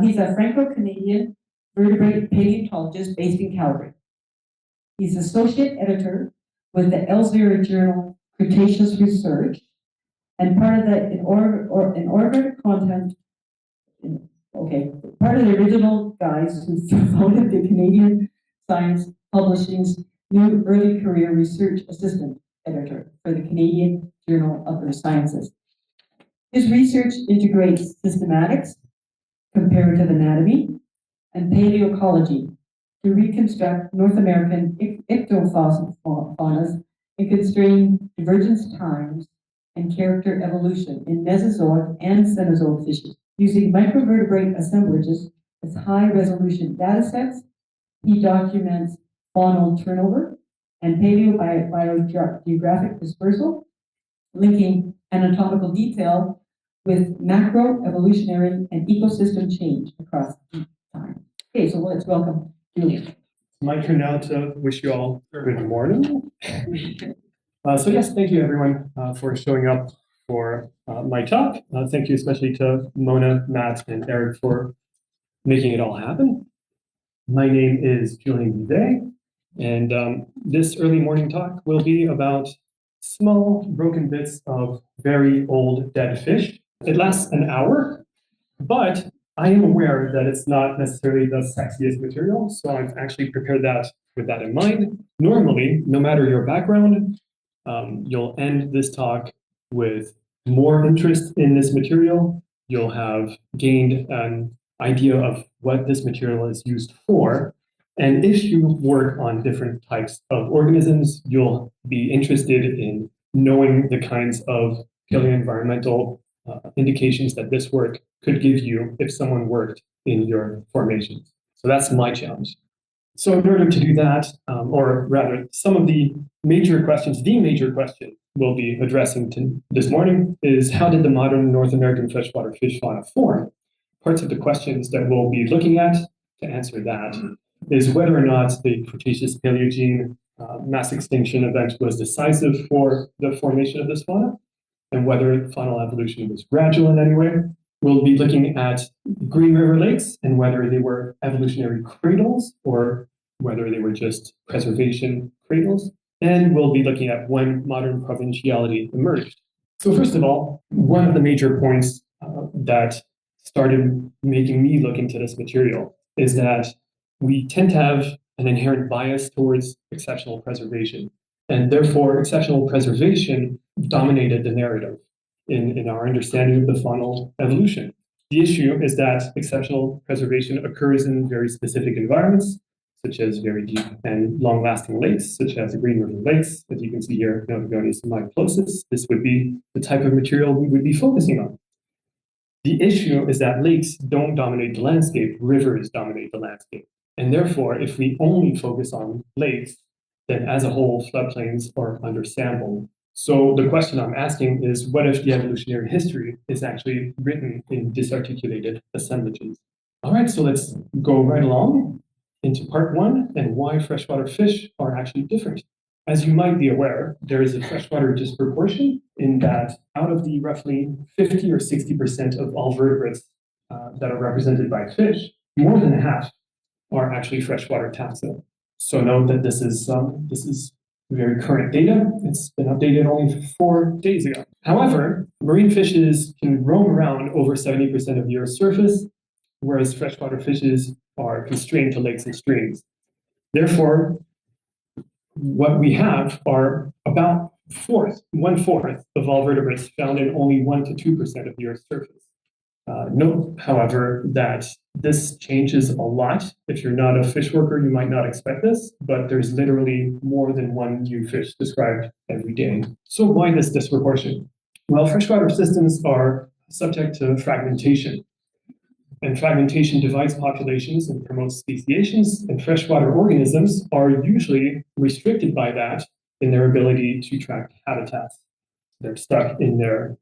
He's a Franco-Canadian vertebrate paleontologist based in Calgary. He's associate editor with the Elsevier journal Cretaceous Research, and part of the part of the original guys who founded the Canadian Science Publishing's new early career research assistant editor for the Canadian Journal of Earth Sciences. His research integrates systematics, comparative anatomy, and paleoecology to reconstruct North American ichthyofaunas and constrain divergence times and character evolution in Mesozoic and Cenozoic fishes. Using microvertebrate assemblages as high-resolution data sets, he documents faunal turnover and paleobiogeographic dispersal, linking anatomical detail with macroevolutionary and ecosystem change across time. Okay, so let's welcome Julian. It's my turn now to wish you all good morning. So yes, thank you everyone for showing up for my talk. Thank you especially to Mona, Matt, and Eric for making it all happen. My name is Julian Bidet, and this early morning talk will be about small broken bits of very old dead fish. It lasts an hour, but I am aware that it's not necessarily the sexiest material, so I've actually prepared that with that in mind. Normally, no matter your background, you'll end this talk with more interest in this material. You'll have gained an idea of what this material is used for. And if you work on different types of organisms, you'll be interested in knowing the kinds of paleoenvironmental indications that this work could give you if someone worked in your formations. So that's my challenge. So in order to do that, or rather some of the major questions, the major question we'll be addressing this morning is, how did the modern North American freshwater fish fauna form? Parts of the questions that we'll be looking at to answer that is whether or not the Cretaceous Paleogene mass extinction event was decisive for the formation of this fauna, and whether faunal evolution was gradual in any way. We'll be looking at Green River lakes and whether they were evolutionary cradles or whether they were just preservation cradles. And we'll be looking at when modern provinciality emerged. So first of all, one of the major points that started making me look into this material is that we tend to have an inherent bias towards exceptional preservation. And therefore, exceptional preservation dominated the narrative in our understanding of the faunal evolution. The issue is that exceptional preservation occurs in very specific environments, such as very deep and long-lasting lakes, such as the Green River lakes. As you can see here, Notogonis and Mycoplosis. This would be the type of material we would be focusing on. The issue is that lakes don't dominate the landscape, rivers dominate the landscape. And therefore, if we only focus on lakes, then as a whole, floodplains are understandable. So the question I'm asking is, what if the evolutionary history is actually written in disarticulated assemblages? All right, so let's go right along into part one and why freshwater fish are actually different. As you might be aware, there is a freshwater disproportion in that out of the roughly 50 or 60% of all vertebrates that are represented by fish, more than half are actually freshwater taxa. So note that this is very current data. It's been updated only 4 days ago. However, marine fishes can roam around over 70% of the Earth's surface, whereas freshwater fishes are constrained to lakes and streams. Therefore, what we have are about 1/4 of all vertebrates found in only 1 to 2% of the Earth's surface. Note, however, that this changes a lot. If you're not a fish worker, you might not expect this, but there's literally more than one new fish described every day. So why this disproportion? Well, freshwater systems are subject to fragmentation. And fragmentation divides populations and promotes speciations, and freshwater organisms are usually restricted by that in their ability to track habitats. They're stuck in their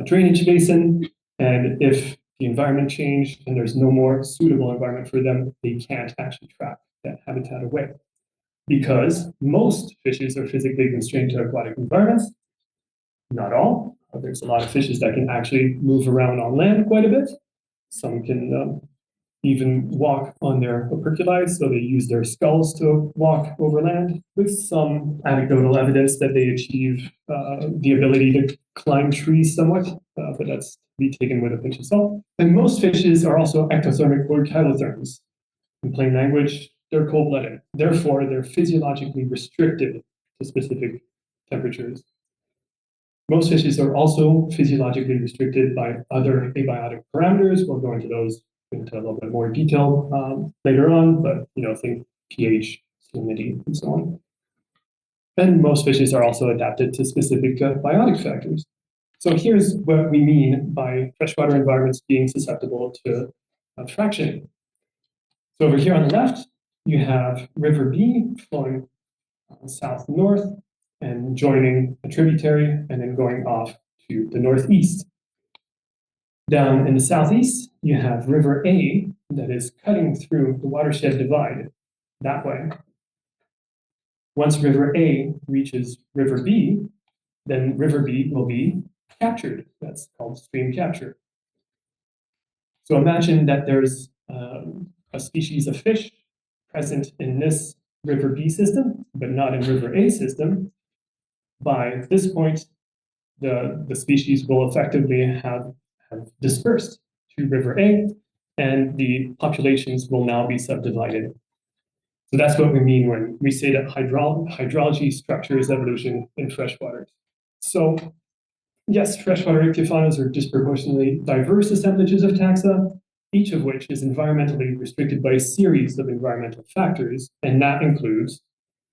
drainage basin, and if the environment changed and there's no more suitable environment for them, they can't actually track that habitat away. Because most fishes are physically constrained to aquatic environments, not all. There's a lot of fishes that can actually move around on land quite a bit. Some can even walk on their operculi, so they use their skulls to walk over land, with some anecdotal evidence that they achieve the ability to climb trees somewhat, but that's to be taken with a pinch of salt. And most fishes are also ectothermic or chylotherms. In plain language, they're cold-blooded. Therefore, they're physiologically restricted to specific temperatures. Most fishes are also physiologically restricted by other abiotic parameters. We'll go into those into a little bit more detail later on, but think pH, salinity, and so on. And most fishes are also adapted to specific biotic factors. So here's what we mean by freshwater environments being susceptible to fractioning. So over here on the left, you have River B flowing south-north and joining a tributary and then going off to the northeast. Down in the southeast, you have River A that is cutting through the watershed divide that way. Once River A reaches River B, then River B will be captured. That's called stream capture. So imagine that there's a species of fish present in this River B system, but not in River A system. By this point, the species will effectively have dispersed to River A, and the populations will now be subdivided. So that's what we mean when we say that hydrology structures evolution in freshwater. So yes, freshwater ichthyofaunas are disproportionately diverse assemblages of taxa, each of which is environmentally restricted by a series of environmental factors, and that includes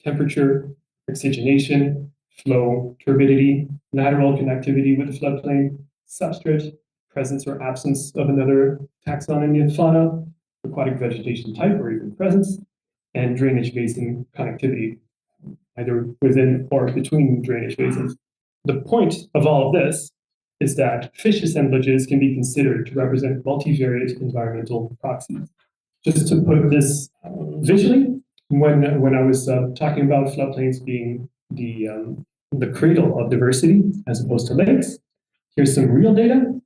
temperature, oxygenation, flow, turbidity, lateral connectivity with the floodplain, substrate, presence or absence of another taxon in the fauna, aquatic vegetation type or even presence, and drainage basin connectivity, either within or between drainage basins. The point of all of this is that fish assemblages can be considered to represent multivariate environmental proxies. Just to put this visually, when I was talking about floodplains being the cradle of diversity as opposed to lakes, here's some real data.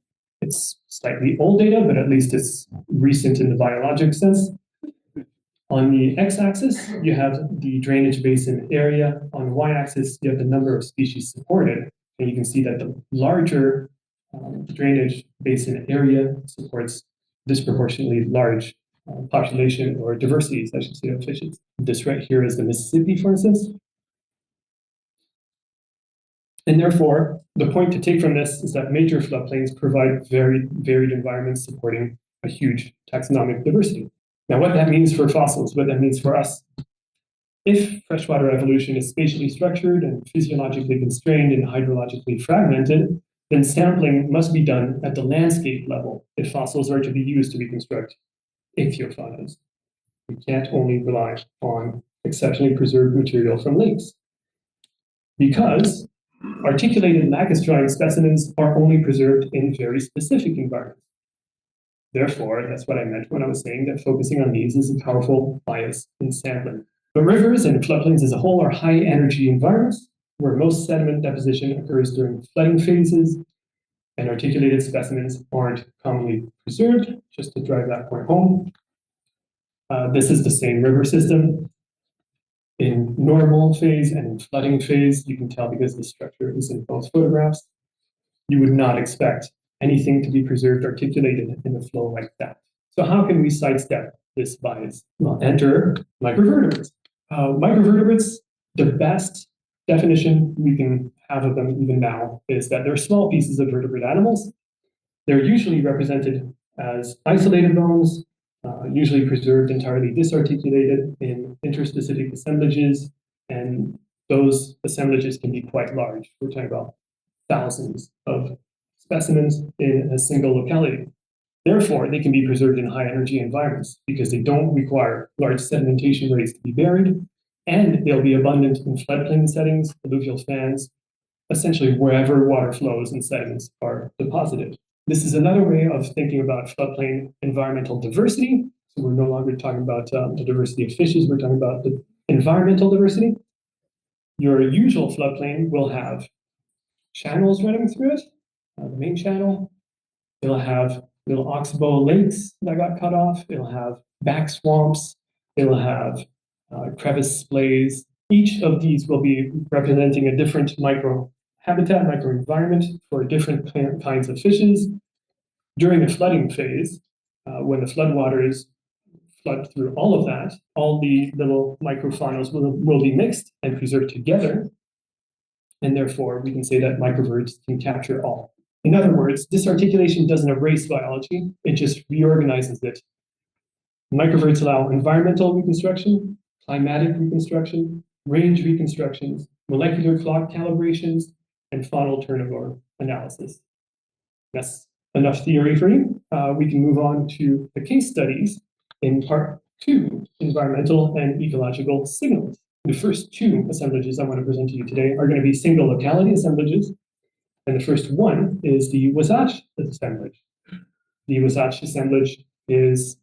It's slightly old data, but at least it's recent in the biologic sense. On the x-axis, you have the drainage basin area. On the y-axis, you have the number of species supported. And you can see that the larger drainage basin area supports disproportionately large population or diversities, I should say, of fishes. This right here is the Mississippi, for instance. And therefore, the point to take from this is that major floodplains provide very varied environments supporting a huge taxonomic diversity. Now, what that means for fossils, what that means for us. If freshwater evolution is spatially structured and physiologically constrained and hydrologically fragmented, then sampling must be done at the landscape level if fossils are to be used to reconstruct ichthyofaunas. We can't only rely on exceptionally preserved material from lakes, because articulated lacustrine specimens are only preserved in very specific environments. Therefore, that's what I meant when I was saying that focusing on these is a powerful bias in sampling. But rivers and floodplains as a whole are high energy environments where most sediment deposition occurs during flooding phases, and articulated specimens aren't commonly preserved. Just to drive that point home, this is the same river system. In normal phase and in flooding phase, you can tell because the structure is in both photographs. You would not expect anything to be preserved articulated in a flow like that. So how can we sidestep this bias? Well, enter microvertebrates. Microvertebrates, the best definition we can have of them even now is that they're small pieces of vertebrate animals. They're usually represented as isolated bones, usually preserved entirely disarticulated in interspecific assemblages, and those assemblages can be quite large. We're talking about thousands of specimens in a single locality. Therefore, they can be preserved in high energy environments because they don't require large sedimentation rates to be buried, and they'll be abundant in floodplain settings, alluvial fans, essentially wherever water flows and sediments are deposited. This is another way of thinking about floodplain environmental diversity. So we're no longer talking about the diversity of fishes, we're talking about the environmental diversity. Your usual floodplain will have channels running through it, the main channel. It'll have little oxbow lakes that got cut off. It'll have back swamps. It'll have crevice splays. Each of these will be representing a different micro habitat, microenvironment for different kinds of fishes. During the flooding phase, when the floodwaters flood through all of that, all the little microfaunals will be mixed and preserved together. And therefore, we can say that microverts can capture all. In other words, disarticulation doesn't erase biology, it just reorganizes it. Microverts allow environmental reconstruction, climatic reconstruction, range reconstructions, molecular clock calibrations, and faunal turnover analysis. That's enough theory for you. We can move on to the case studies in part 2, environmental and ecological signals. The first 2 assemblages I want to present to you today are going to be single locality assemblages. And the first one is the Wasatch assemblage. The Wasatch assemblage is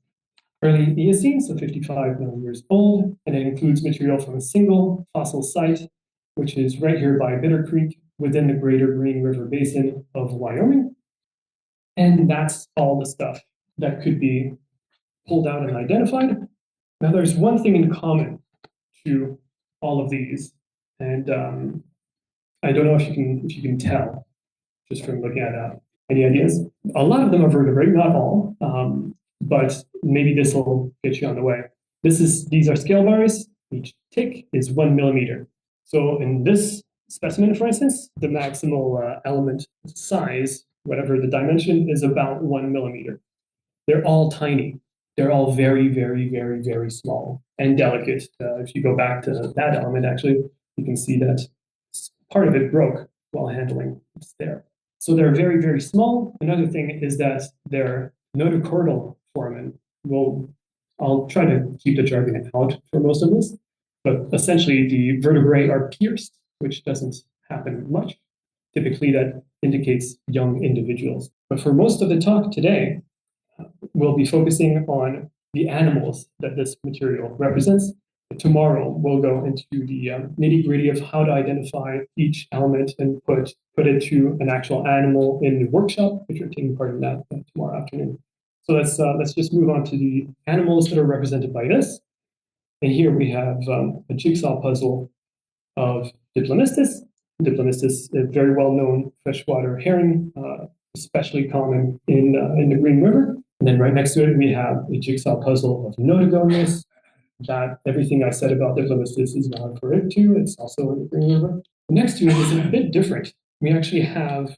early Eocene, so 55 million years old, and it includes material from a single fossil site, which is right here by Bitter Creek within the greater Green River Basin of Wyoming. And that's all the stuff that could be pulled out and identified. Now, there's one thing in common to all of these, and I don't know if you can tell just from looking at any ideas. A lot of them are vertebrate, not all, but maybe this will get you on the way. These are scale bars. Each tick is 1 millimeter. So in this specimen, for instance, the maximal element size, whatever the dimension, is about 1 millimeter. They're all tiny. They're all very, very, very, very small and delicate. If you go back to that element, actually, you can see that part of it broke while handling it's there. So they're very, very small. Another thing is that they're notochordal foramen. I'll try to keep the jargon out for most of this, but essentially the vertebrae are pierced, which doesn't happen much. Typically that indicates young individuals. But for most of the talk today, we'll be focusing on the animals that this material represents. Tomorrow, we'll go into the nitty-gritty of how to identify each element and put it to an actual animal in the workshop, if you're taking part in that tomorrow afternoon. So let's just move on to the animals that are represented by this. And here we have a jigsaw puzzle of Diplomistis. Diplomistis, a very well-known freshwater herring, especially common in the Green River. And then right next to it, we have a jigsaw puzzle of Notogonius. That everything I said about Diplomistis is valid for it too. It's also in the Green River. Next to it is a bit different. We actually have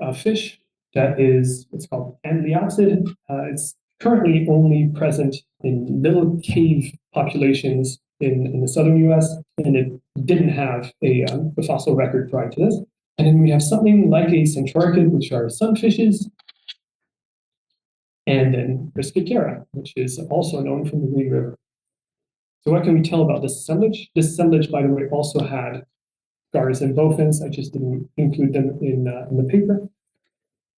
a fish that is, it's called Antliopsid. It's currently only present in little cave populations in the southern US, and it didn't have a fossil record prior to this. And then we have something like a centrarchid, which are sunfishes, and then Priscatera, which is also known from the Green River. So what can we tell about this assemblage? This assemblage, by the way, also had scars and bowfins. I just didn't include them in the paper.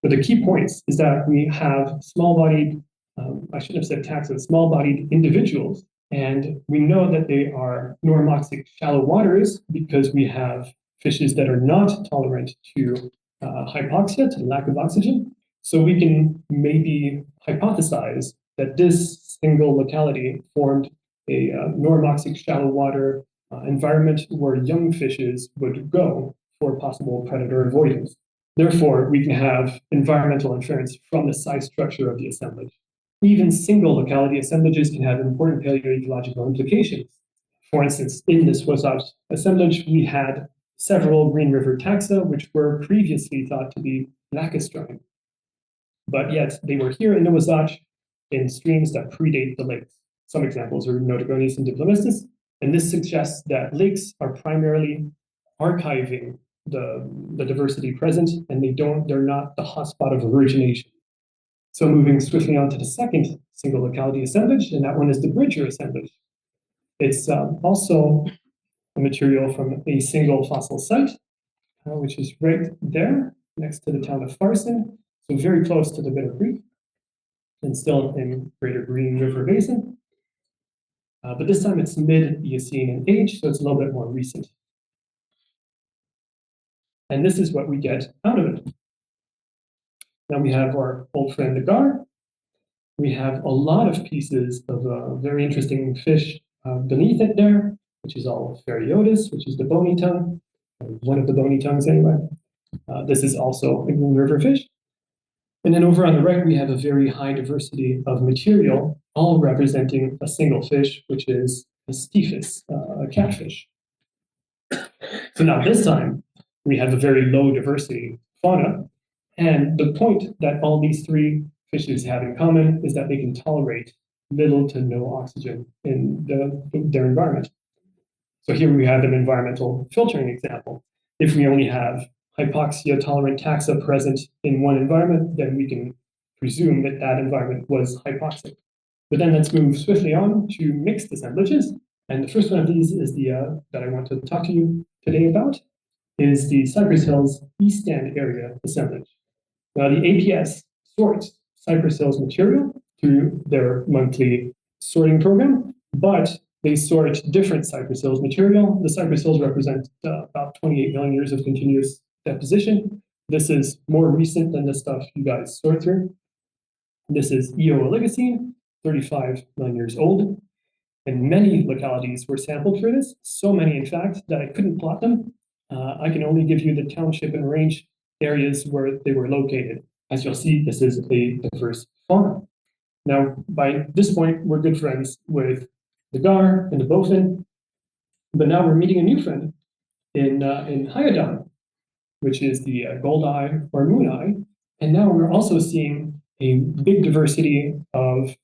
But the key points is that we have small-bodied, I shouldn't have said taxa, small-bodied individuals. And we know that they are normoxic shallow waters because we have fishes that are not tolerant to hypoxia, to the lack of oxygen. So we can maybe hypothesize that this single locality formed a normoxic shallow water environment where young fishes would go for possible predator avoidance. Therefore, we can have environmental inference from the size structure of the assemblage. Even single locality assemblages can have important paleoecological implications. For instance, in this Wasatch assemblage, we had several Green River taxa, which were previously thought to be lacustrine. But yet they were here in the Wasatch in streams that predate the lakes. Some examples are Notogonius and Diplomistis, and this suggests that lakes are primarily archiving the diversity present, and they're not the hotspot of origination. So moving swiftly on to the second single locality assemblage, and that one is the Bridger assemblage. It's also a material from a single fossil site, which is right there next to the town of Farson, so very close to the Bitter Creek, and still in greater Green River Basin. But this time it's mid-Eocene in age, so it's a little bit more recent. And this is what we get out of it. Now we have our old friend the gar. We have a lot of pieces of very interesting fish beneath it there, which is all Ferriotis, which is the bony tongue, one of the bony tongues anyway. This is also a green river fish. And then over on the right, we have a very high diversity of material, all representing a single fish, which is a stephus, a catfish. So now this time, we have a very low diversity fauna. And the point that all these three fishes have in common is that they can tolerate little to no oxygen in their environment. So here we have an environmental filtering example. If we only have hypoxia-tolerant taxa present in one environment, then we can presume that that environment was hypoxic. But then let's move swiftly on to mixed assemblages. And the first one of these is the that I want to talk to you today about is the Cypress Hills East End area assemblage. Now the APS sorts Cypress Hills material through their monthly sorting program, but they sort different Cypress Hills material. The Cypress Hills represent about 28 million years of continuous deposition. This is more recent than the stuff you guys sort through. This is Eoligocene, 35 million years old. And many localities were sampled for this, so many in fact that I couldn't plot them. I can only give you the township and range areas where they were located. As you'll see, this is a diverse fauna. Now, by this point, we're good friends with the gar and the bowfin, but now we're meeting a new friend in Hyodon, which is the gold eye or moon eye. And now we're also seeing a big diversity of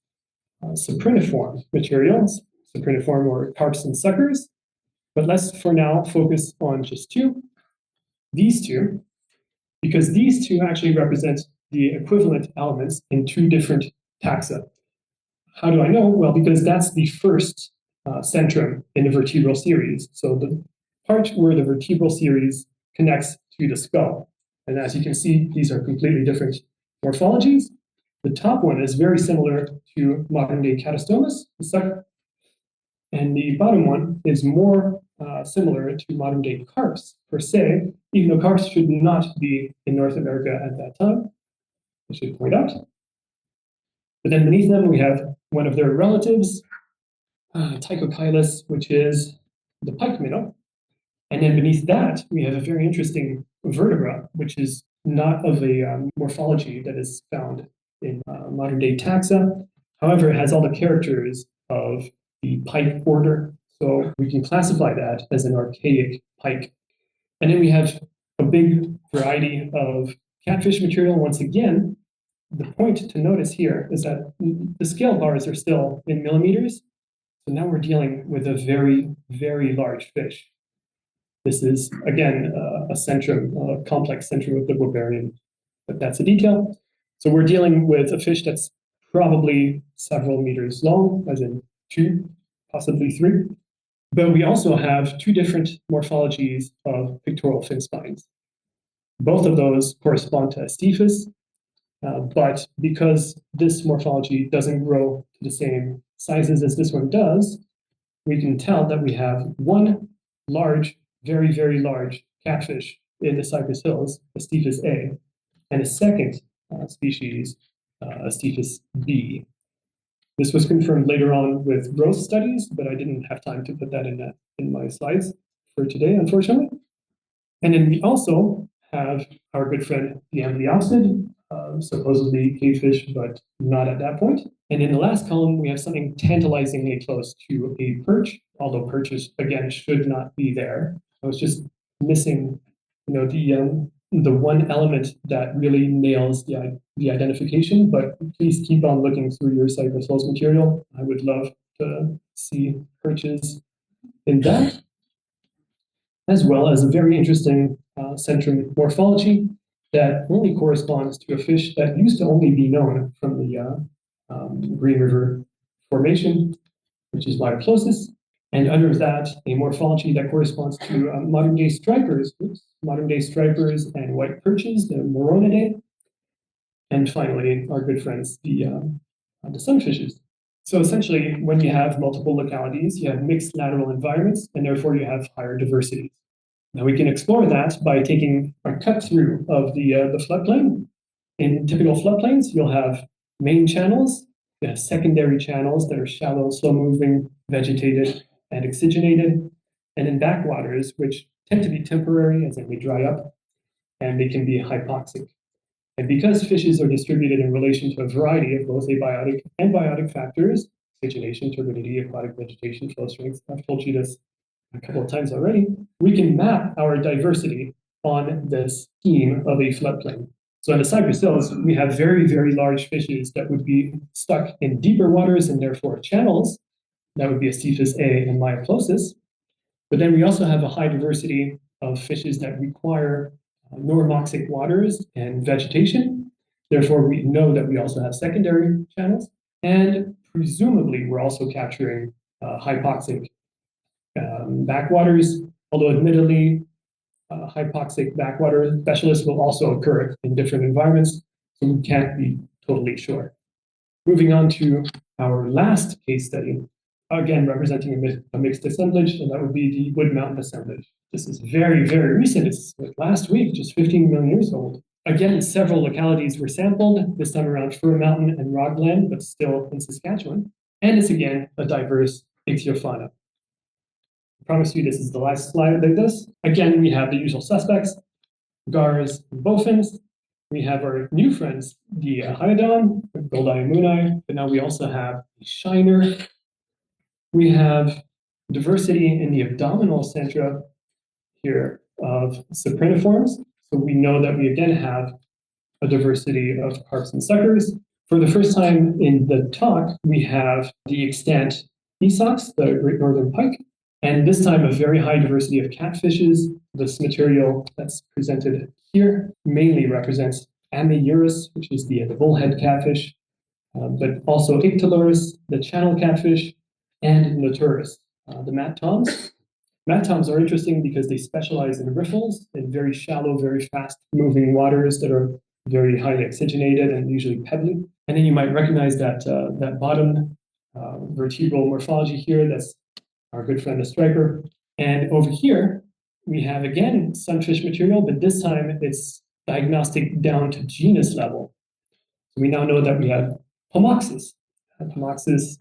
sapriniform materials, sapriniform or carps and suckers. But let's for now focus on just these two, because these two actually represent the equivalent elements in two different taxa. How do I know? Well, because that's the first centrum in the vertebral series. So the part where the vertebral series connects to the skull. And as you can see, these are completely different morphologies. The top one is very similar to modern day catastomus, the sucker. And the bottom one is more similar to modern day carps per se, even though carps should not be in North America at that time, I should point out. But then beneath them, we have one of their relatives, Tychocylus, which is the pike minnow. And then beneath that, we have a very interesting vertebra, which is not of a morphology that is found in modern day taxa. However, it has all the characters of the pike order. So we can classify that as an archaic pike. And then we have a big variety of catfish material. Once again, the point to notice here is that the scale bars are still in millimeters. So now we're dealing with a very, very large fish. This is, again, a centrum, a complex centrum of the Bovarian, but that's a detail. So we're dealing with a fish that's probably several meters long, as in 2, possibly 3. But we also have 2 different morphologies of pectoral fin spines. Both of those correspond to a stephus, but because this morphology doesn't grow to the same sizes as this one does, we can tell that we have one large, very, very large catfish in the Cypress Hills, a Stephus A, and a second species, a Stephus B. This was confirmed later on with growth studies, but I didn't have time to put that in my slides for today, unfortunately. And then we also have our good friend, the amblyopsid, supposedly cavefish, but not at that point. And in the last column, we have something tantalizingly close to a perch, although perches, again, should not be there. I was just missing, the one element that really nails the identification, but please keep on looking through your Cypress Hills material. I would love to see perches in that, as well as a very interesting centrum morphology that only corresponds to a fish that used to only be known from the Green River Formation, which is Myoplosis. And under that, a morphology that corresponds to modern-day stripers, and white perches, the Moronidae. And finally, our good friends, the sunfishes. So essentially, when you have multiple localities, you have mixed lateral environments, and therefore you have higher diversity. Now we can explore that by taking a cut through of the floodplain. In typical floodplains, you'll have main channels, you have secondary channels that are shallow, slow-moving, vegetated, and oxygenated, and in backwaters, which tend to be temporary, as in they dry up, and they can be hypoxic. And because fishes are distributed in relation to a variety of both abiotic and biotic factors, oxygenation, turbidity, aquatic vegetation, flow strength, I've told you this a couple of times already, we can map our diversity on this scheme of a floodplain. So in the Cypress Hills, we have very, very large fishes that would be stuck in deeper waters and therefore channels. That would be Acephus A and Myoplosis. But then we also have a high diversity of fishes that require normoxic waters and vegetation. Therefore, we know that we also have secondary channels. And presumably, we're also capturing hypoxic backwaters, although admittedly, hypoxic backwater specialists will also occur in different environments, so we can't be totally sure. Moving on to our last case study, again representing a mixed assemblage, and that would be the Wood Mountain assemblage. This is very, very recent. It's like last week, just 15 million years old. Again, several localities were sampled, this time around Fir Mountain and Rockland, but still in Saskatchewan. And it's again a diverse ichthyofauna. I promise you this is the last slide like this. Again, we have the usual suspects, gars and bowfins. We have our new friends, the hyodon, Goldeye and Mooneye, but now we also have the shiner. We have diversity in the abdominal centra here of cypriniforms. So we know that we again have a diversity of carps and suckers. For the first time in the talk, we have the extant esox, the great northern pike, and this time a very high diversity of catfishes. This material that's presented here mainly represents Ameiurus, which is the bullhead catfish, but also Ictalurus, the channel catfish, and Noturus, the mat toms. Mat toms are interesting because they specialize in riffles in very shallow, very fast-moving waters that are very highly oxygenated and usually pebbly. And then you might recognize that that bottom vertebral morphology here. That's our good friend the striper. And over here, we have again sunfish material, but this time it's diagnostic down to genus level. So we now know that we have Pomoxis. Pomoxis,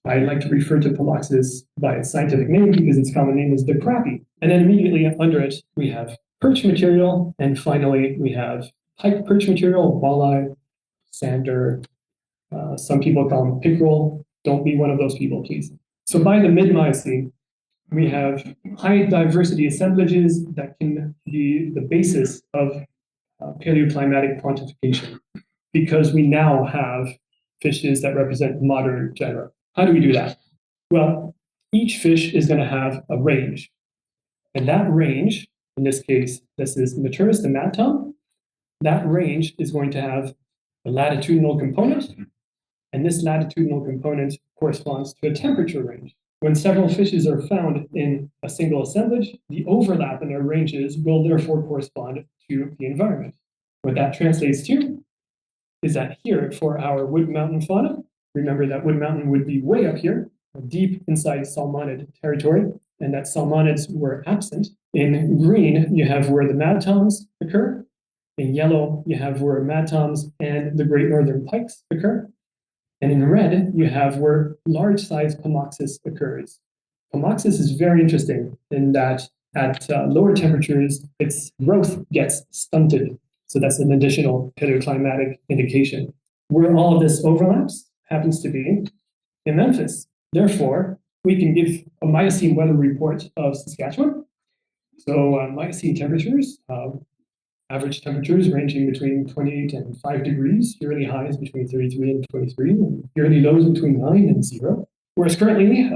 I like to refer to Pomoxis by its scientific name because its common name is the crappie. And then immediately under it, we have perch material. And finally, we have pike perch material, walleye, sander. Some people call them pickerel. Don't be one of those people, please. So by the mid-Miocene, we have high diversity assemblages that can be the basis of paleoclimatic quantification because we now have fishes that represent modern genera. How do we do that? Well, each fish is going to have a range. And that range, in this case, this is Noturus, the mat tom. That range is going to have a latitudinal component. And this latitudinal component corresponds to a temperature range. When several fishes are found in a single assemblage, the overlap in their ranges will therefore correspond to the environment. What that translates to is that here for our Wood Mountain fauna, remember that Wood Mountain would be way up here, deep inside salmonid territory, and that salmonids were absent. In green, you have where the mat toms occur. In yellow, you have where mat toms and the great northern pikes occur. And in red, you have where large-sized Pomoxis occurs. Pomoxis is very interesting in that at lower temperatures, its growth gets stunted. So that's an additional paleoclimatic indication. Where all of this overlaps happens to be in Memphis. Therefore, we can give a Miocene weather report of Saskatchewan. So Miocene temperatures, average temperatures ranging between 28 and 5 degrees, yearly highs between 33 and 23, and yearly lows between 9 and 0. Whereas currently,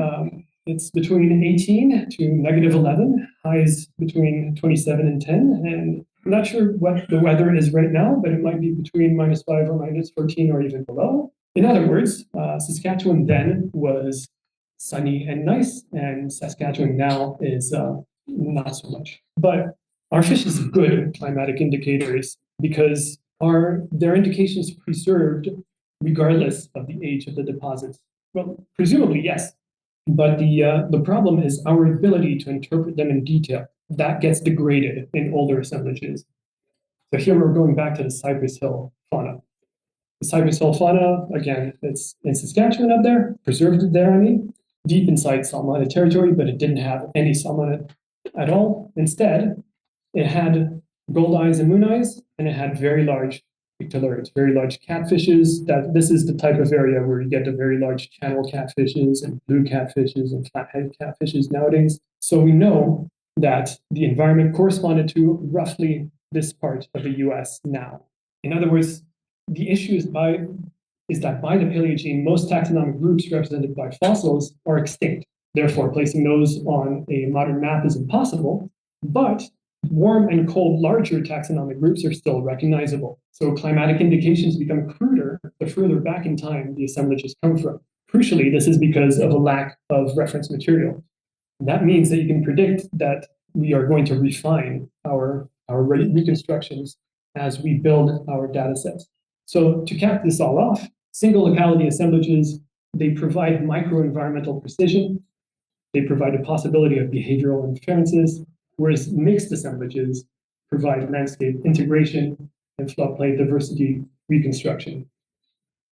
it's between 18 to negative 11, highs between 27 and 10. And I'm not sure what the weather is right now, but it might be between -5 or -14 or even below. In other words, Saskatchewan then was sunny and nice, and Saskatchewan now is not so much. But our fish is good climatic indicators because their indications preserved regardless of the age of the deposits? Well, presumably yes, but the problem is our ability to interpret them in detail. That gets degraded in older assemblages. So here we're going back to the Cypress Hill fauna. The cypress-hill fauna, again, it's in Saskatchewan up there, preserved there, deep inside salmonid territory, but it didn't have any salmonid at all. Instead, it had gold eyes and moon eyes, and it had very large pictolurids, very large catfishes. This is the type of area where you get the very large channel catfishes and blue catfishes and flathead catfishes nowadays. So we know that the environment corresponded to roughly this part of the US now. In other words, the issue is that by the Paleogene, most taxonomic groups represented by fossils are extinct. Therefore, placing those on a modern map is impossible, but warm and cold larger taxonomic groups are still recognizable. So climatic indications become cruder the further back in time the assemblages come from. Crucially, this is because of a lack of reference material. That means that you can predict that we are going to refine our reconstructions as we build our data sets. So to cap this all off, single locality assemblages, they provide microenvironmental precision. They provide a possibility of behavioral inferences, whereas mixed assemblages provide landscape integration and floodplain diversity reconstruction.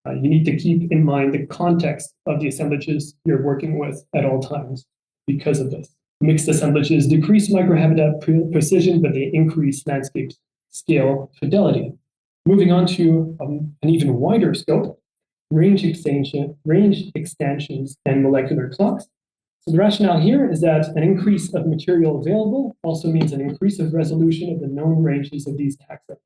You need to keep in mind the context of the assemblages you're working with at all times because of this. Mixed assemblages decrease microhabitat precision, but they increase landscape scale fidelity. Moving on to an even wider scope, range extensions, and molecular clocks. So the rationale here is that an increase of material available also means an increase of resolution of the known ranges of these taxa,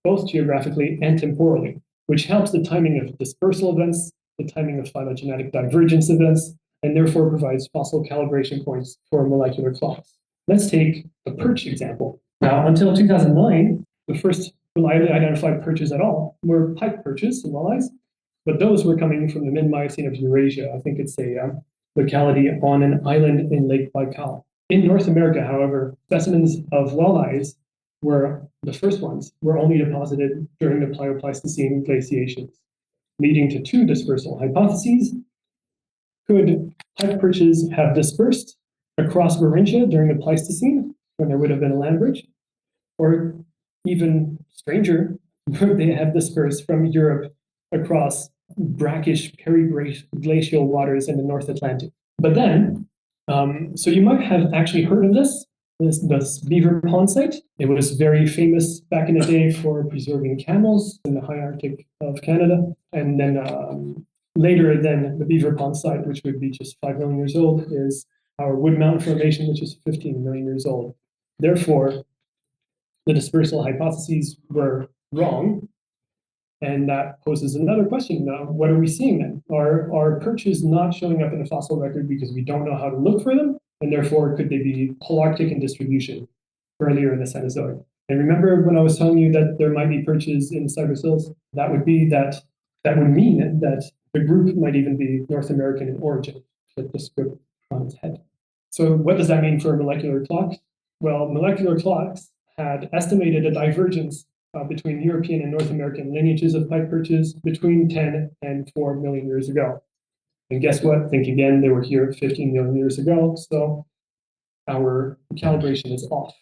both geographically and temporally, which helps the timing of dispersal events, the timing of phylogenetic divergence events, and therefore provides fossil calibration points for molecular clocks. Let's take the perch example. Now, until 2009, the first reliably identified perches at all were pipe perches and walleyes, but those were coming from the mid-Miocene of Eurasia. I think it's a locality on an island in Lake Baikal. In North America, however, specimens of walleyes were the first ones, were only deposited during the Pleistocene glaciations, leading to two dispersal hypotheses. Could pipe perches have dispersed across Mauritia during the Pleistocene, when there would have been a land bridge? Or even stranger, could they have dispersed from Europe across brackish periglacial waters in the North Atlantic? But then, so you might have actually heard of this beaver pond site. It was very famous back in the day for preserving camels in the high Arctic of Canada. And then later than the beaver pond site, which would be just 5 million years old, is our Wood Mountain Formation, which is 15 million years old. Therefore, the dispersal hypotheses were wrong. And that poses another question now. What are we seeing then? Are perches not showing up in the fossil record because we don't know how to look for them? And therefore, could they be holarctic in distribution earlier in the Cenozoic? And remember when I was telling you that there might be perches in cypress hills? That would mean that the group might even be North American in origin, flip this group on its head. So what does that mean for molecular clocks? Well, molecular clocks had estimated a divergence between European and North American lineages of pipe perches between 10 and 4 million years ago. And guess what? Think again, they were here 15 million years ago, so our calibration is off.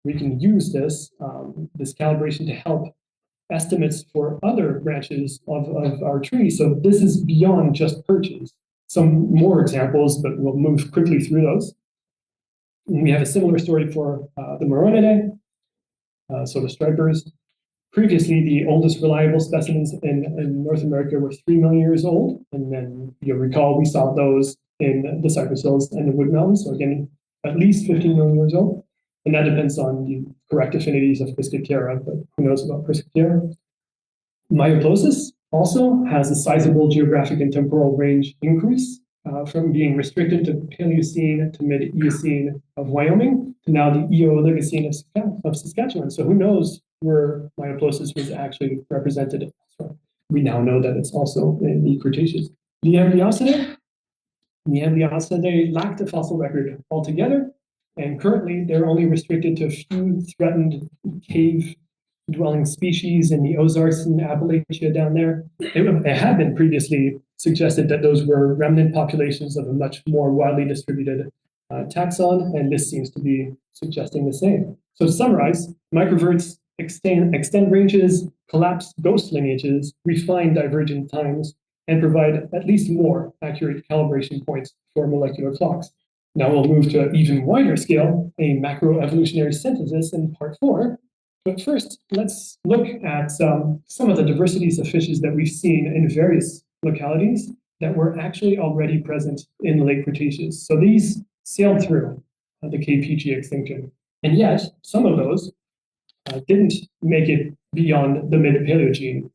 We can use this calibration to help estimates for other branches of our tree. So this is beyond just perches. Some more examples, but we'll move quickly through those. And we have a similar story for the Moronidae, so the stripers. Previously, the oldest reliable specimens in North America were 3 million years old. And then you'll recall we saw those in the Cypress Hills and the Wood Mountains. So again, at least 15 million years old. And that depends on the correct affinities of Piscatera, but who knows about Piscatera? Myoplosis also has a sizable geographic and temporal range increase from being restricted to Paleocene to mid-Eocene of Wyoming to now the Eoligocene of Saskatchewan. So who knows where myoplosis was actually represented. So we now know that it's also in the Cretaceous. Neambiosidae lacked a fossil record altogether, and currently they're only restricted to a few threatened cave-dwelling species in the Ozarks and Appalachia down there. It had been previously suggested that those were remnant populations of a much more widely distributed taxon, and this seems to be suggesting the same. So to summarize, microverts extend ranges, collapse ghost lineages, refine divergent times, and provide at least more accurate calibration points for molecular clocks. Now we'll move to an even wider scale, a macroevolutionary synthesis in part 4. But first, let's look at some of the diversities of fishes that we've seen in various localities that were actually already present in the late Cretaceous. So these sailed through the KPG extinction. And yet, some of those didn't make it beyond the mid-Paleogene.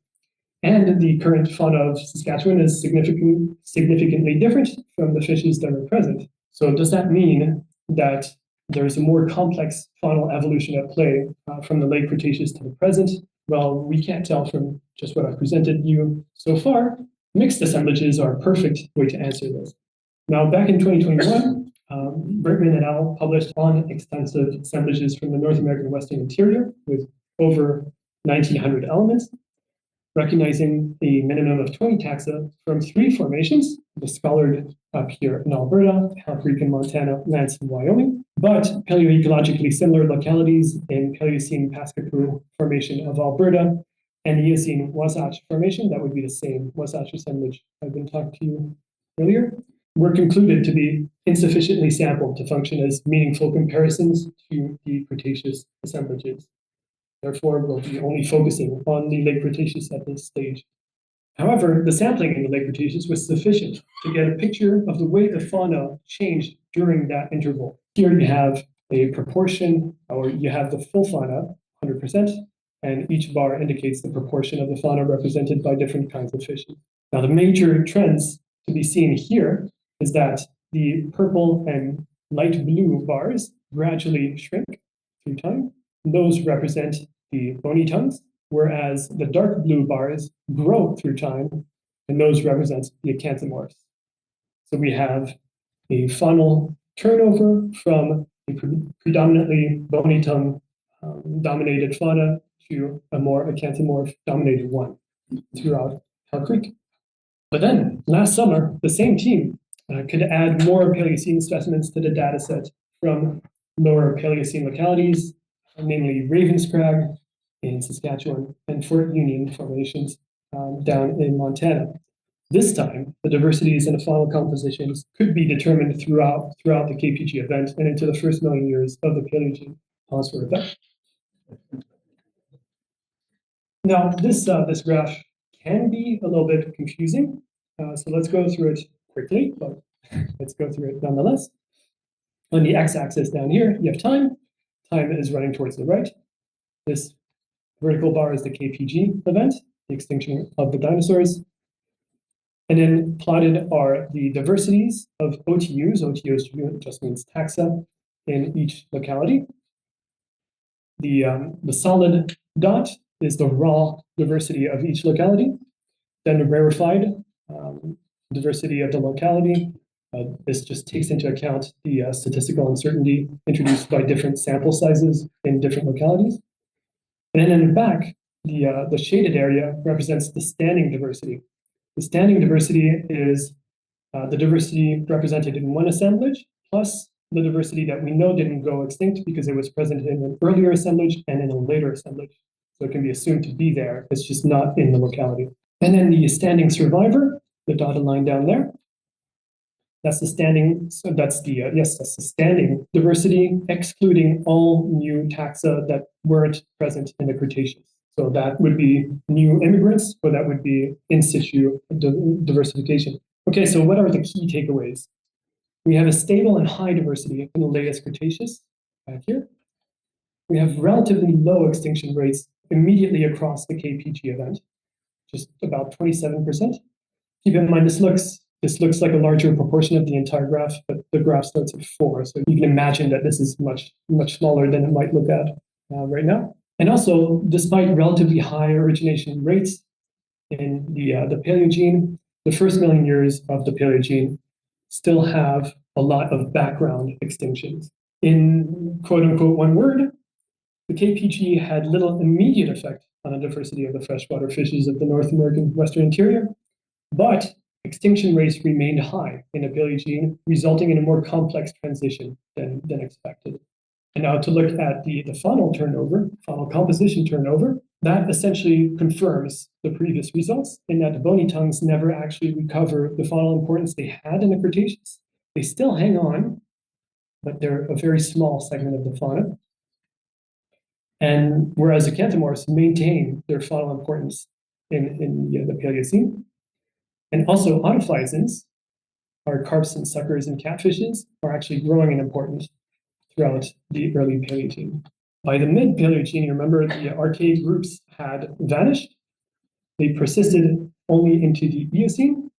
And the current fauna of Saskatchewan is significantly different from the fishes that are present. So does that mean that there's a more complex faunal evolution at play from the late Cretaceous to the present? Well, we can't tell from just what I've presented you so far. Mixed assemblages are a perfect way to answer this. Now, back in 2021, Bergman et al. Published on extensive assemblages from the North American Western Interior with over 1,900 elements, recognizing a minimum of 20 taxa from 3 formations, discolored up here in Alberta, Hell Creek in Montana, Lance in Wyoming, but paleoecologically similar localities in Paleocene Pascapoo Formation of Alberta and the Eocene Wasatch Formation, that would be the same Wasatch assemblage I've been talking to you earlier, were concluded to be insufficiently sampled to function as meaningful comparisons to the Cretaceous assemblages. Therefore, we'll be only focusing on the late Cretaceous at this stage. However, the sampling in the late Cretaceous was sufficient to get a picture of the way the fauna changed during that interval. Here you have a proportion, or you have the full fauna, 100%, and each bar indicates the proportion of the fauna represented by different kinds of fishes. Now, the major trends to be seen here is that the purple and light blue bars gradually shrink through time. Those represent the bony tongues, whereas the dark blue bars grow through time, and those represent the acanthamorphs. So we have a faunal turnover from a predominantly bony tongue dominated fauna to a more acanthamorph dominated one throughout Hell Creek. But then last summer, the same team could add more Paleocene specimens to the data set from lower Paleocene localities, namely Ravenscrag in Saskatchewan and Fort Union formations down in Montana. This time, the diversities in the faunal compositions could be determined throughout the KPG event and into the first million years of the Paleogene. Pause for effect. Now, this graph can be a little bit confusing, so let's go through it quickly, but let's go through it nonetheless. On the x-axis down here, you have time. Time is running towards the right. This vertical bar is the KPG event, the extinction of the dinosaurs. And then plotted are the diversities of OTUs. OTUs just means taxa in each locality. The solid dot is the raw diversity of each locality. Then the rarefied diversity of the locality. This just takes into account the statistical uncertainty introduced by different sample sizes in different localities. And then in the back, the shaded area represents the standing diversity. The standing diversity is the diversity represented in one assemblage, plus the diversity that we know didn't go extinct because it was present in an earlier assemblage and in a later assemblage. So it can be assumed to be there, it's just not in the locality. And then the standing survivor, the dotted line down there, that's the standing, so that's the standing diversity, excluding all new taxa that weren't present in the Cretaceous. So that would be new immigrants, or that would be in situ diversification. Okay, so what are the key takeaways? We have a stable and high diversity in the latest Cretaceous, back here. We have relatively low extinction rates immediately across the KPG event, just about 27%. Keep in mind, this looks like a larger proportion of the entire graph, but the graph starts at 4. So you can imagine that this is much smaller than it might look at right now. And also, despite relatively high origination rates in the Paleogene, the first million years of the Paleogene still have a lot of background extinctions. In quote unquote one word, the KPG had little immediate effect on the diversity of the freshwater fishes of the North American Western Interior, but extinction rates remained high in the Paleogene, resulting in a more complex transition than expected. And now to look at the faunal turnover, faunal composition turnover, that essentially confirms the previous results in that the bony tongues never actually recover the faunal importance they had in the Cretaceous. They still hang on, but they're a very small segment of the fauna. And whereas acanthamorphs maintain their faunal importance in the Paleocene, and also autophysins, our carps and suckers and catfishes, are actually growing in importance throughout the early Paleogene. By the mid-Paleogene, you remember the archaic groups had vanished. They persisted only into the Eocene,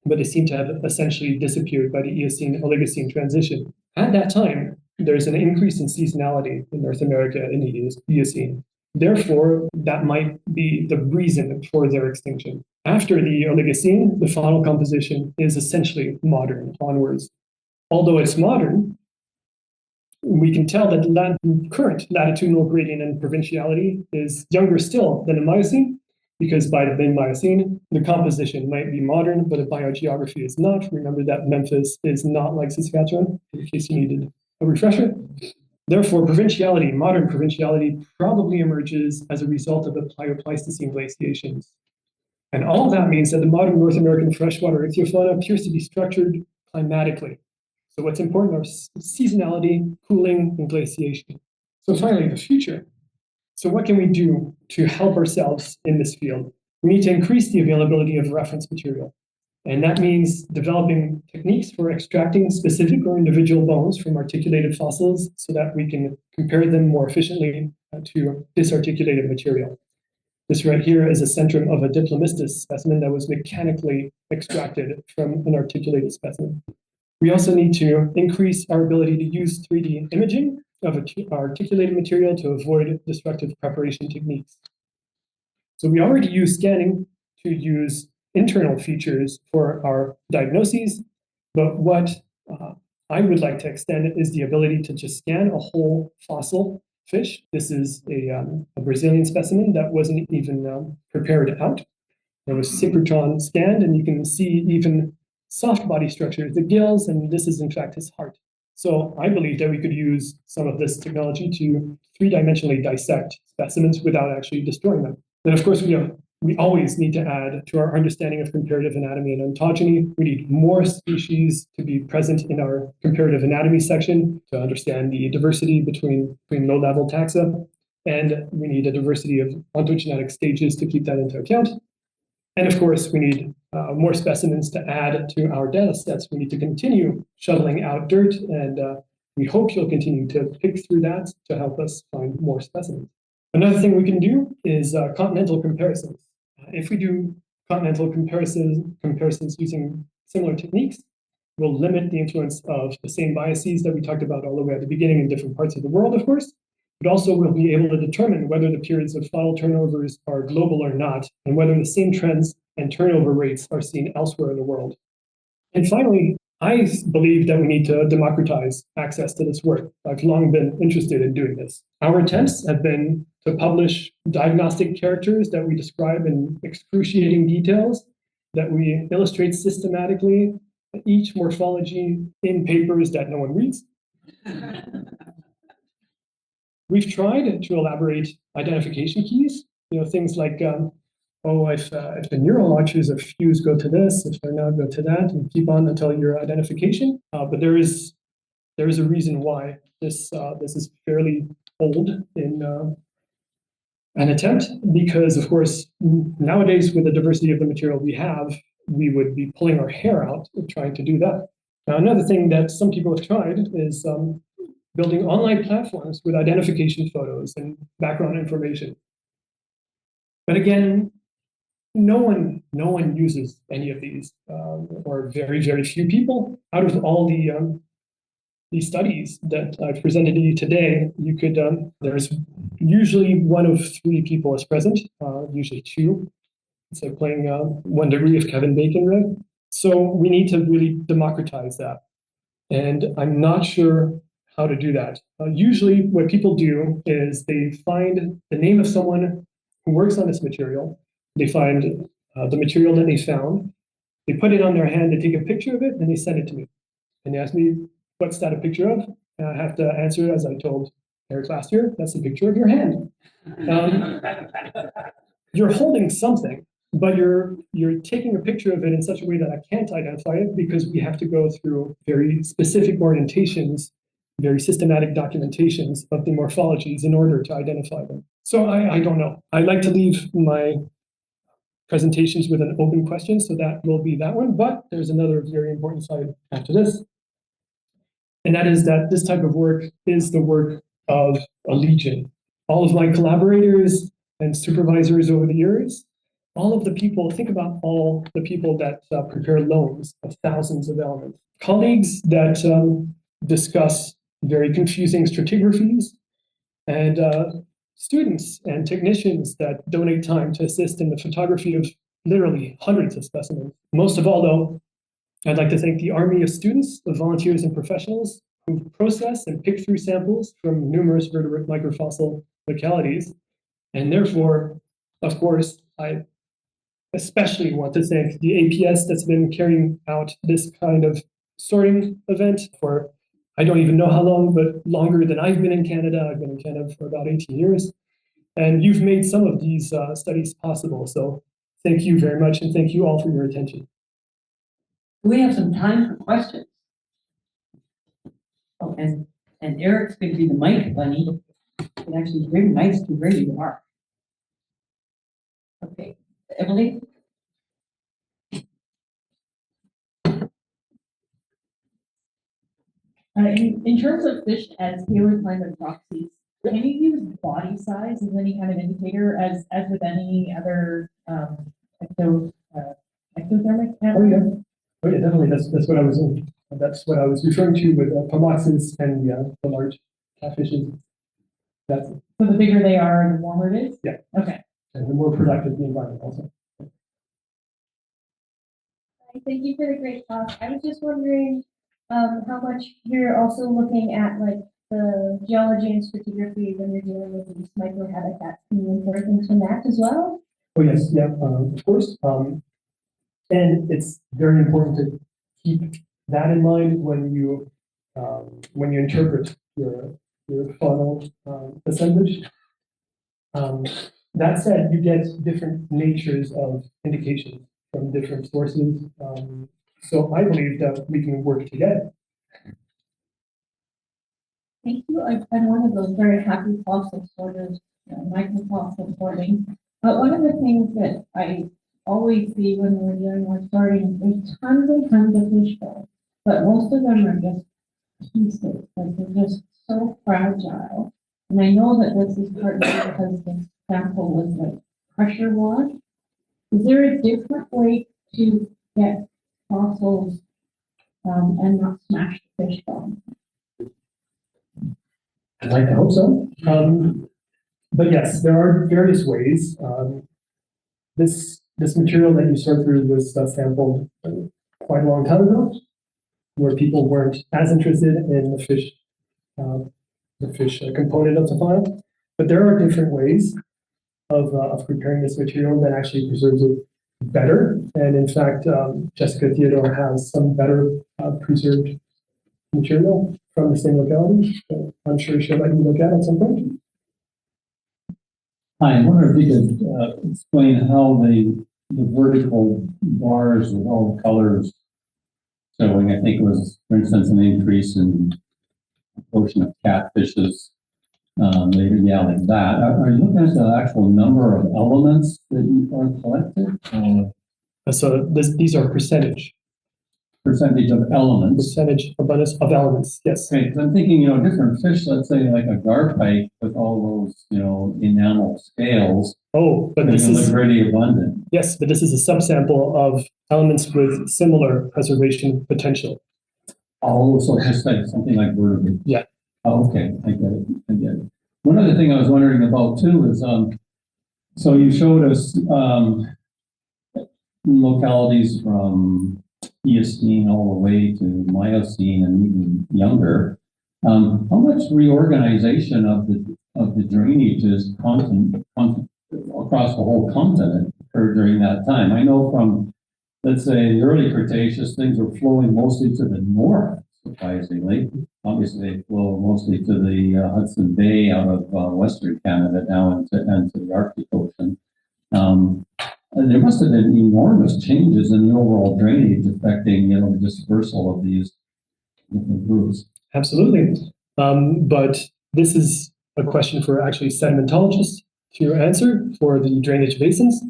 but they seem to have essentially disappeared by the Eocene-Oligocene transition. At that time, there's an increase in seasonality in North America in the Eocene. Therefore, that might be the reason for their extinction. After the Oligocene, the faunal composition is essentially modern onwards. Although it's modern, we can tell that the current latitudinal gradient and provinciality is younger still than the Miocene, because by the mid-Miocene, the composition might be modern, but the biogeography is not. Remember that Memphis is not like Saskatchewan, in case you needed a refresher. Therefore, provinciality, modern provinciality, probably emerges as a result of the Pliocene glaciations. And all of that means that the modern North American freshwater ichthyofauna appears to be structured climatically. So what's important are seasonality, cooling, and glaciation. So finally, the future. So what can we do to help ourselves in this field? We need to increase the availability of reference material. And that means developing techniques for extracting specific or individual bones from articulated fossils so that we can compare them more efficiently to disarticulated material. This right here is a centrum of a diplomistus specimen that was mechanically extracted from an articulated specimen. We also need to increase our ability to use 3D imaging of articulated material to avoid destructive preparation techniques. So we already use scanning to use internal features for our diagnoses, but what I would like to extend is the ability to just scan a whole fossil fish. This is a Brazilian specimen that wasn't even prepared out. It was synchrotron scanned, and you can see even soft body structures, the gills, and this is in fact his heart. So I believe that we could use some of this technology to three-dimensionally dissect specimens without actually destroying them. And of course, we always need to add to our understanding of comparative anatomy and ontogeny. We need more species to be present in our comparative anatomy section to understand the diversity between low-level taxa. And we need a diversity of ontogenetic stages to keep that into account. And of course, we need more specimens to add to our data sets. We need to continue shoveling out dirt, and we hope you'll continue to pick through that to help us find more specimens. Another thing we can do is continental comparisons. If we do continental comparisons using similar techniques, we'll limit the influence of the same biases that we talked about all the way at the beginning in different parts of the world, of course. But also we'll be able to determine whether the periods of faunal turnovers are global or not, and whether the same trends and turnover rates are seen elsewhere in the world. And finally, I believe that we need to democratize access to this work. I've long been interested in doing this. Our attempts have been to publish diagnostic characters that we describe in excruciating details, that we illustrate systematically each morphology in papers that no one reads. We've tried to elaborate identification keys, things like, if the neural arches of fuse go to this, if they're not, go to that, and keep on until your identification. But there is a reason why this is fairly old in an attempt, because of course, nowadays with the diversity of the material we have, we would be pulling our hair out trying to do that. Now, another thing that some people have tried is building online platforms with identification photos and background information. But again, no one uses any of these, or very, very few people. Out of all the studies that I've presented to you today, you could there's usually one of three people is present, usually two. It's like playing 1 degree of Kevin Bacon, right? So we need to really democratize that. And I'm not sure how to do that. Usually what people do is they find the name of someone who works on this material. They find the material that they found. They put it on their hand, they take a picture of it, and they send it to me. And they ask me, what's that a picture of? And I have to answer as I told Eric last year, that's a picture of your hand. You're holding something, but you're taking a picture of it in such a way that I can't identify it because we have to go through very specific orientations, very systematic documentations of the morphologies in order to identify them. So I don't know. I like to leave my presentations with an open question, so that will be that one. But there's another very important slide after this. And that is that this type of work is the work of a legion. All of my collaborators and supervisors over the years, all of the people, think about all the people that prepare loans of thousands of elements. Colleagues that discuss very confusing stratigraphies, and students and technicians that donate time to assist in the photography of literally hundreds of specimens. Most of all, though, I'd like to thank the army of students, of volunteers and professionals who process and pick through samples from numerous vertebrate microfossil localities. And therefore, of course, I especially want to thank the APS that's been carrying out this kind of sorting event for, I don't even know how long, but longer than I've been in Canada. I've been in Canada for about 18 years. And you've made some of these studies possible. So thank you very much. And thank you all for your attention. We have some time for questions. Oh, and Eric's going to be the mic bunny. And actually, it's very nice to where you are. Okay, Emily? In terms of fish as paleoclimate proxies, can you use body size as any kind of indicator as with any other ectothermic animal? Oh yeah, definitely. That's what I was in. That's what I was referring to with pomoxes and the large catfishes. That's So the bigger they are, the warmer it is? Yeah. Okay. And the more productive the environment also. Thank you for the great talk. I was just wondering how much you're also looking at like the geology and stratigraphy when you're dealing with these microhabitats. Can you infer things from that as well? Oh yes, yeah, of course. And it's very important to keep that in mind when you interpret your faunal assemblage. That said, you get different natures of indications from different sources. So I believe that we can work together. Thank you. I'm one of those very happy fossil sorters, microfossil sorting. But one of the things that I always see when we're doing our sorting, there's tons and tons of fish bones, but most of them are just pieces, like they're just so fragile. And I know that this is partly because the sample was like pressure washed. Is there a different way to get fossils and not smash the fish bone? I'd like to hope so. But yes, there are various ways. This material that you sort through was sampled quite a long time ago, where people weren't as interested in the fish component of the file. But there are different ways of preparing this material that actually preserves it better. And in fact, Jessica Theodore has some better preserved material from the same locality. So I'm sure she'll let you look at some point. Hi, I wonder if you could explain how the vertical bars with all the colors showing, I think it was, for instance, an increase in proportion of catfishes, later, yeah, like that. Are you looking at the actual number of elements that you are collected? So these are percentage Percentage abundance of elements. Yes. Okay, because I'm thinking, different fish, let's say like a garpike with all those, enamel scales. Oh, but this Look is pretty abundant. yes, but this is a subsample of elements with similar preservation potential. Oh, so just like something like vertebrate. Yeah. Oh, okay, I get it. One other thing I was wondering about too is, so you showed us localities from Eocene all the way to Miocene and even younger. How much reorganization of the drainage is across the whole continent occurred during that time? I know from, let's say, the early Cretaceous, things were flowing mostly to the north. surprisingly. Obviously, they flow mostly to the Hudson Bay out of Western Canada now into the Arctic Ocean. And there must have been enormous changes in the overall drainage affecting, the dispersal of these different groups. Absolutely. But this is a question for actually sedimentologists to answer for the drainage basins.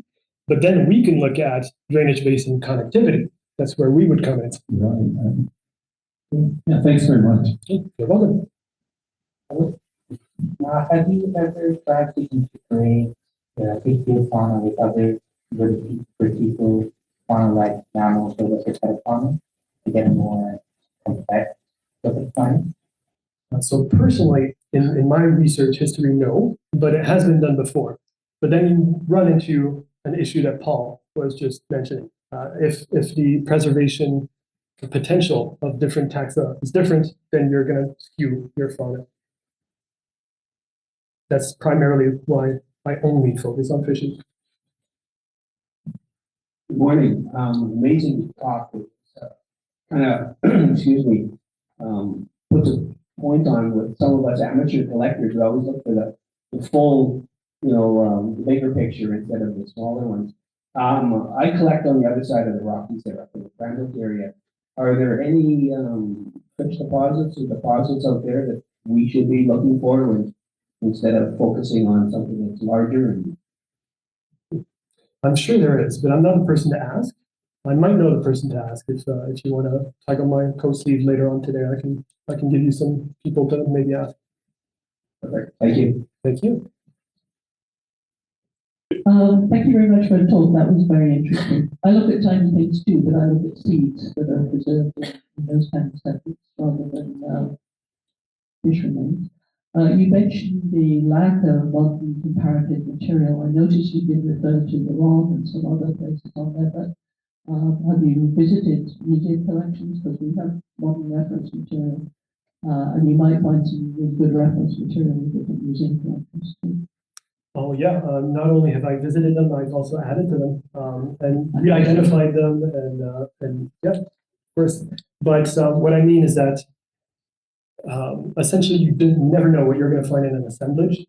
But then we can look at drainage basin connectivity. That's where we would come in. Right. Yeah, thanks very much. You're welcome. Have you ever tried to integrate the APS fauna with other vertical fauna like mammals or lesser fauna to get a more complex sort of science? So personally, in my research history, no, but it has been done before. But then you run into an issue that Paul was just mentioning. If the preservation potential of different taxa is different, then you're going to skew your fauna. That's primarily why I only focus on fishing. Good morning. Amazing talk. Kind of, excuse me, puts a point on what some of us amateur collectors, we always look for the full, the bigger picture instead of the smaller ones. I collect on the other side of the Rockies there, up in the Freshwater area. Are there any fish deposits or deposits out there that we should be looking for instead of focusing on something that's larger? And I'm sure there is, but I'm not the person to ask. I might know the person to ask if you want to tag on my coat sleeve later on today. I can give you some people to maybe ask. Perfect. Thank you. Thank you. Thank you very much for the talk. That was very interesting. I look at tiny things too, but I look at seeds that are preserved in those kinds of settings rather than fish remains. You mentioned the lack of modern comparative material. I noticed you did refer to the ROM and some other places on there, but have you visited museum collections? Because we have modern reference material, and you might find some really good reference material in different museum collections too. Oh yeah, not only have I visited them, I've also added to them and re-identified them and yeah, of course. But what I mean is that essentially you never know what you're going to find in an assemblage.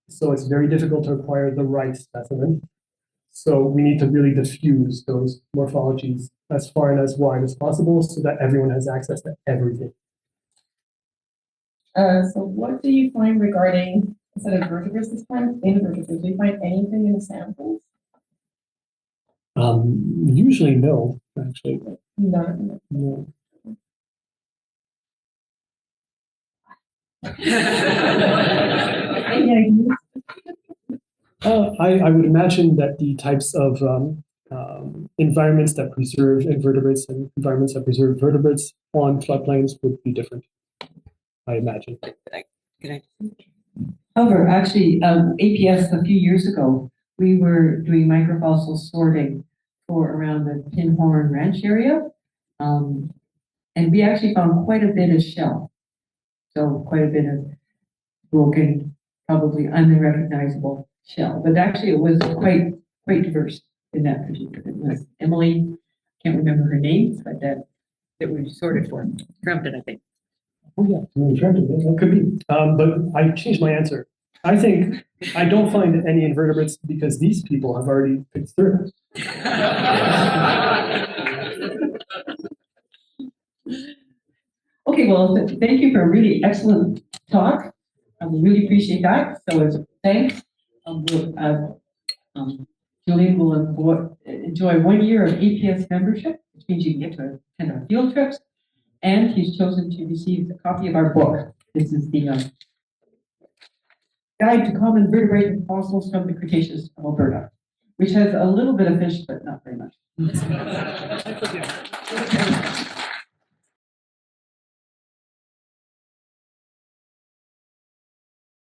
So it's very difficult to acquire the right specimen. So we need to really diffuse those morphologies as far and as wide as possible so that everyone has access to everything. So what do you find regarding, instead of vertebrates this time, invertebrates? Do you find anything in the samples? Usually no, actually. None. No. Any ideas? I would imagine that the types of environments that preserve invertebrates and environments that preserve vertebrates on floodplains would be different, I imagine. However, actually, APS a few years ago, we were doing microfossil sorting for around the Pinhorn Ranch area. And we actually found quite a bit of shell. So quite a bit of broken, probably unrecognizable shell. But actually it was quite diverse in that particular. It was Emily, can't remember her name, but that we sorted for. Crampton, I think. Oh yeah, that could be. But I changed my answer. I think I don't find any invertebrates because these people have already picked through. Okay, well, thank you for a really excellent talk. I really appreciate that. So it's thanks. Julian will enjoy 1 year of APS membership, which means you can get to attend our field trips. And he's chosen to receive a copy of our book. This is the Guide to Common Vertebrate Fossils from the Cretaceous of Alberta, which has a little bit of fish, but not very much.